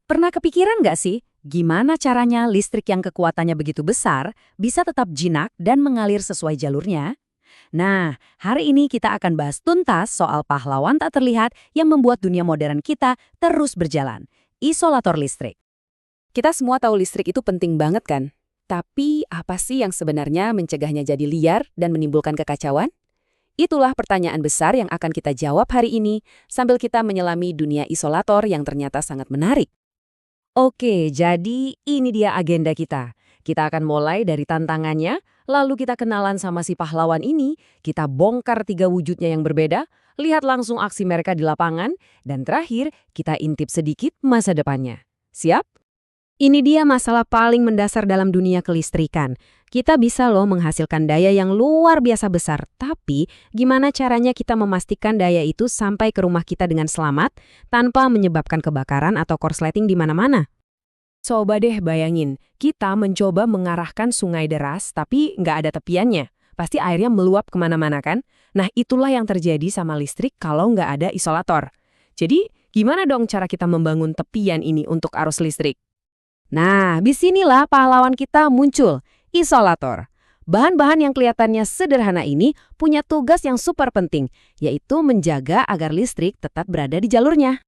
Pernah kepikiran nggak sih, gimana caranya listrik yang kekuatannya begitu besar bisa tetap jinak dan mengalir sesuai jalurnya? Nah, hari ini kita akan bahas tuntas soal pahlawan tak terlihat yang membuat dunia modern kita terus berjalan. Isolator listrik. Kita semua tahu listrik itu penting banget kan? Tapi apa sih yang sebenarnya mencegahnya jadi liar dan menimbulkan kekacauan? Itulah pertanyaan besar yang akan kita jawab hari ini sambil kita menyelami dunia isolator yang ternyata sangat menarik. Oke, jadi ini dia agenda kita. Kita akan mulai dari tantangannya, lalu kita kenalan sama si pahlawan ini, kita bongkar 3 wujudnya yang berbeda, lihat langsung aksi mereka di lapangan, dan terakhir kita intip sedikit masa depannya. Siap? Ini dia masalah paling mendasar dalam dunia kelistrikan. Kita bisa loh menghasilkan daya yang luar biasa besar, tapi gimana caranya kita memastikan daya itu sampai ke rumah kita dengan selamat tanpa menyebabkan kebakaran atau korsleting di mana-mana? Coba deh bayangin, kita mencoba mengarahkan sungai deras tapi nggak ada tepiannya. Pasti airnya meluap kemana-mana kan? Nah itulah yang terjadi sama listrik kalau nggak ada isolator. Jadi gimana dong cara kita membangun tepian ini untuk arus listrik? Nah, disinilah pahlawan kita muncul, isolator. Bahan-bahan yang kelihatannya sederhana ini punya tugas yang super penting, yaitu menjaga agar listrik tetap berada di jalurnya.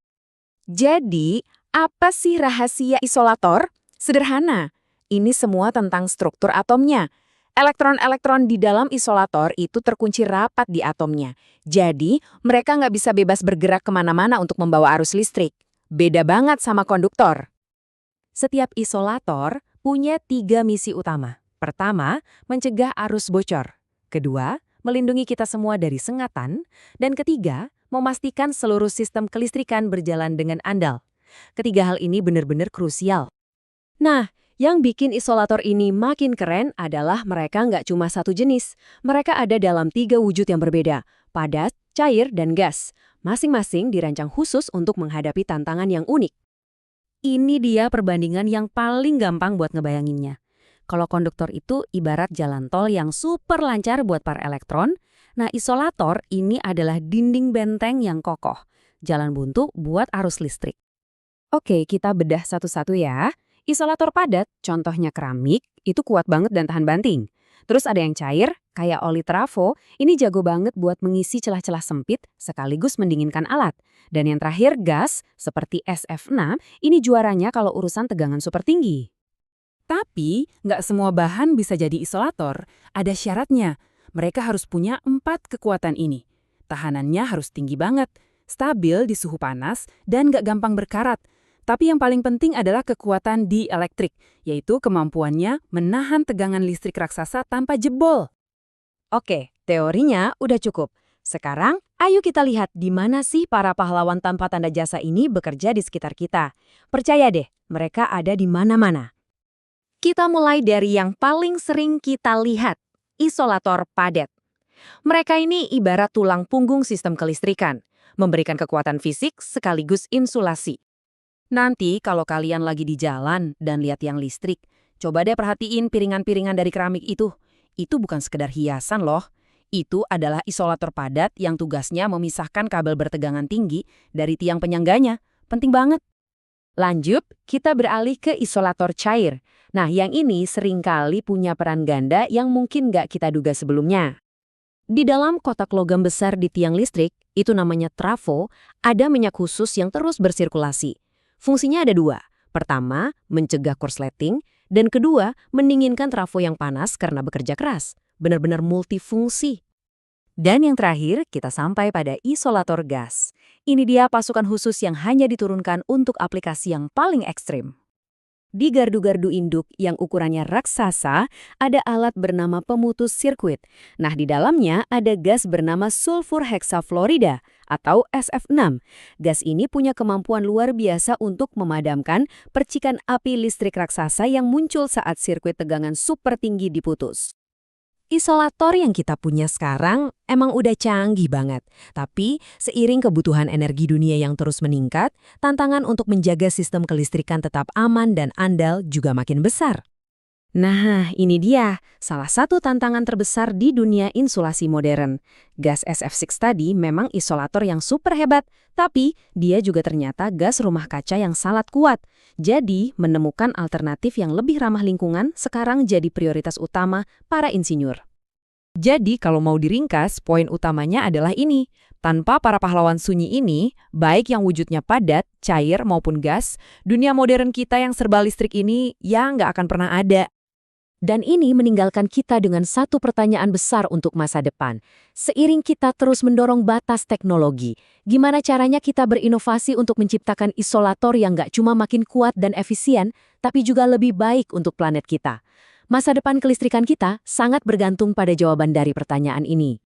Jadi, apa sih rahasia isolator? Sederhana. Ini semua tentang struktur atomnya. Elektron-elektron di dalam isolator itu terkunci rapat di atomnya. Jadi, mereka nggak bisa bebas bergerak kemana-mana untuk membawa arus listrik. Beda banget sama konduktor. Setiap isolator punya 3 misi utama. Pertama, mencegah arus bocor. Kedua, melindungi kita semua dari sengatan. Dan ketiga, memastikan seluruh sistem kelistrikan berjalan dengan andal. Ketiga hal ini benar-benar krusial. Nah, yang bikin isolator ini makin keren adalah mereka nggak cuma satu jenis. Mereka ada dalam 3 wujud yang berbeda, padat, cair, dan gas. Masing-masing dirancang khusus untuk menghadapi tantangan yang unik. Ini dia perbandingan yang paling gampang buat ngebayanginnya. Kalau konduktor itu ibarat jalan tol yang super lancar buat para elektron, nah isolator ini adalah dinding benteng yang kokoh, jalan buntu buat arus listrik. Oke, kita bedah satu-satu ya. Isolator padat, contohnya keramik, itu kuat banget dan tahan banting. Terus ada yang cair, kayak oli trafo, ini jago banget buat mengisi celah-celah sempit sekaligus mendinginkan alat. Dan yang terakhir gas, seperti SF6, ini juaranya kalau urusan tegangan super tinggi. Tapi, nggak semua bahan bisa jadi isolator. Ada syaratnya. Mereka harus punya 4 kekuatan ini. Tahanannya harus tinggi banget, stabil di suhu panas, dan nggak gampang berkarat. Tapi yang paling penting adalah kekuatan dielektrik, yaitu kemampuannya menahan tegangan listrik raksasa tanpa jebol. Oke, teorinya udah cukup. Sekarang, ayo kita lihat di mana sih para pahlawan tanpa tanda jasa ini bekerja di sekitar kita. Percaya deh, mereka ada di mana-mana. Kita mulai dari yang paling sering kita lihat, isolator padat. Mereka ini ibarat tulang punggung sistem kelistrikan, memberikan kekuatan fisik sekaligus insulasi. Nanti kalau kalian lagi di jalan dan lihat tiang listrik, coba deh perhatiin piringan-piringan dari keramik itu. Itu bukan sekedar hiasan loh. Itu adalah isolator padat yang tugasnya memisahkan kabel bertegangan tinggi dari tiang penyangganya. Penting banget. Lanjut, kita beralih ke isolator cair. Nah, yang ini seringkali punya peran ganda yang mungkin nggak kita duga sebelumnya. Di dalam kotak logam besar di tiang listrik, itu namanya trafo, ada minyak khusus yang terus bersirkulasi. Fungsinya ada 2. Pertama, mencegah korsleting, dan kedua, mendinginkan trafo yang panas karena bekerja keras. Benar-benar multifungsi. Dan yang terakhir, kita sampai pada isolator gas. Ini dia pasukan khusus yang hanya diturunkan untuk aplikasi yang paling ekstrim. Di gardu-gardu induk yang ukurannya raksasa, ada alat bernama pemutus sirkuit. Nah, di dalamnya ada gas bernama sulfur heksafluorida atau SF6. Gas ini punya kemampuan luar biasa untuk memadamkan percikan api listrik raksasa yang muncul saat sirkuit tegangan super tinggi diputus. Isolator yang kita punya sekarang emang udah canggih banget. Tapi seiring kebutuhan energi dunia yang terus meningkat, tantangan untuk menjaga sistem kelistrikan tetap aman dan andal juga makin besar. Nah, ini dia salah satu tantangan terbesar di dunia insulasi modern. Gas SF6 tadi memang isolator yang super hebat, tapi dia juga ternyata gas rumah kaca yang sangat kuat. Jadi, menemukan alternatif yang lebih ramah lingkungan sekarang jadi prioritas utama para insinyur. Jadi kalau mau diringkas, poin utamanya adalah ini. Tanpa para pahlawan sunyi ini, baik yang wujudnya padat, cair maupun gas, dunia modern kita yang serba listrik ini ya nggak akan pernah ada. Dan ini meninggalkan kita dengan satu pertanyaan besar untuk masa depan. Seiring kita terus mendorong batas teknologi, gimana caranya kita berinovasi untuk menciptakan isolator yang nggak cuma makin kuat dan efisien, tapi juga lebih baik untuk planet kita? Masa depan kelistrikan kita sangat bergantung pada jawaban dari pertanyaan ini.